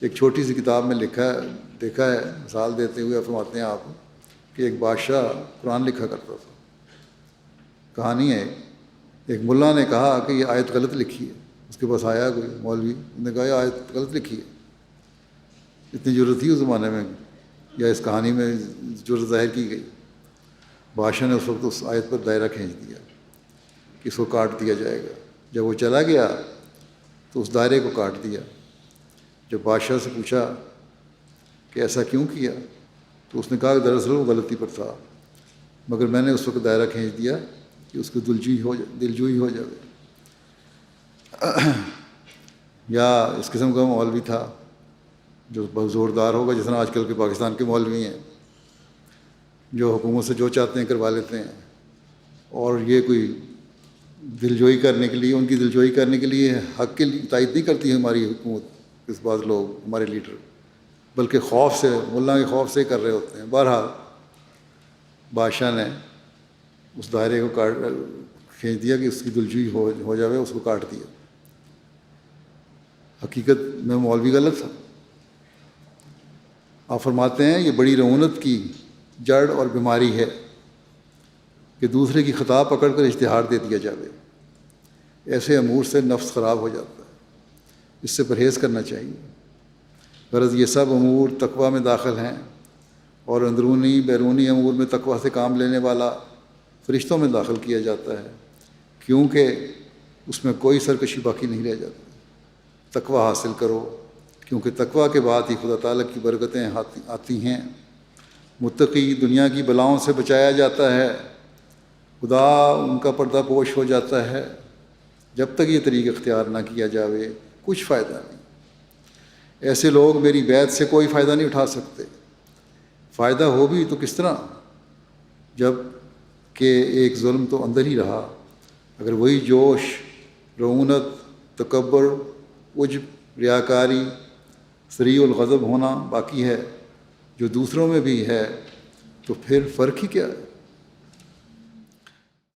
ایک چھوٹی سی کتاب میں دیکھا ہے، مثال دیتے ہوئے فرماتے ہیں آپ کہ ایک بادشاہ قرآن لکھا کرتا تھا۔ کہانی ہے، ایک ملا نے کہا کہ یہ آیت غلط لکھی ہے۔ اس کے پاس آیا کوئی مولوی، نے کہا یہ آیت غلط لکھی ہے۔ اتنی ضرورت تھی اس زمانے میں یا اس کہانی میں جرأت ظاہر کی گئی؟ بادشاہ نے اس وقت اس آیت پر دائرہ کھینچ دیا کہ اس کو کاٹ دیا جائے گا۔ جب وہ چلا گیا تو اس دائرے کو کاٹ دیا۔ جب بادشاہ سے پوچھا کہ ایسا کیوں کیا تو اس نے کہا کہ دراصل وہ غلطی پر تھا، مگر میں نے اس وقت دائرہ کھینچ دیا کہ اس کو دلجوئی ہو جائے۔ یا اس قسم کا مولوی تھا جو بہت زوردار ہوگا، جس طرح آج کل کے پاکستان کے مولوی ہیں جو حکومت سے جو چاہتے ہیں کروا لیتے ہیں، اور یہ کوئی دلجوئی کرنے کے لیے، ان کی دلجوئی کرنے کے لیے حق کی تائید نہیں کرتی ہے ہماری حکومت، اس بعض لوگ ہمارے لیڈر، بلکہ خوف سے، ملا کے خوف سے کر رہے ہوتے ہیں۔ بہرحال بادشاہ نے اس دائرے کو کھینچ دیا کہ اس کی دلجوئی ہو جائے، اس کو کاٹ دیا۔ حقیقت میں مولوی غلط تھا۔ آپ فرماتے ہیں یہ بڑی رعونت کی جڑ اور بیماری ہے کہ دوسرے کی خطا پکڑ کر اشتہار دے دیا جائے۔ ایسے امور سے نفس خراب ہو جاتا ہے، اس سے پرہیز کرنا چاہیے۔ غرض یہ سب امور تقویٰ میں داخل ہیں، اور اندرونی بیرونی امور میں تقویٰ سے کام لینے والا فرشتوں میں داخل کیا جاتا ہے، کیونکہ اس میں کوئی سرکشی باقی نہیں رہ جاتی۔ تقویٰ حاصل کرو، کیونکہ تقویٰ کے بعد ہی خدا تعالیٰ کی برکتیں آتی ہیں۔ متقی دنیا کی بلاؤں سے بچایا جاتا ہے، خدا ان کا پردہ پوش ہو جاتا ہے۔ جب تک یہ طریق اختیار نہ کیا جاوے کچھ فائدہ نہیں۔ ایسے لوگ میری بیعت سے کوئی فائدہ نہیں اٹھا سکتے۔ فائدہ ہو بھی تو کس طرح، جب کہ ایک ظلم تو اندر ہی رہا۔ اگر وہی جوش، رعونت، تکبر، عجب، ریاکاری، سریع الغضب ہونا باقی ہے جو دوسروں میں بھی ہے، تو پھر فرق ہی کیا ہے؟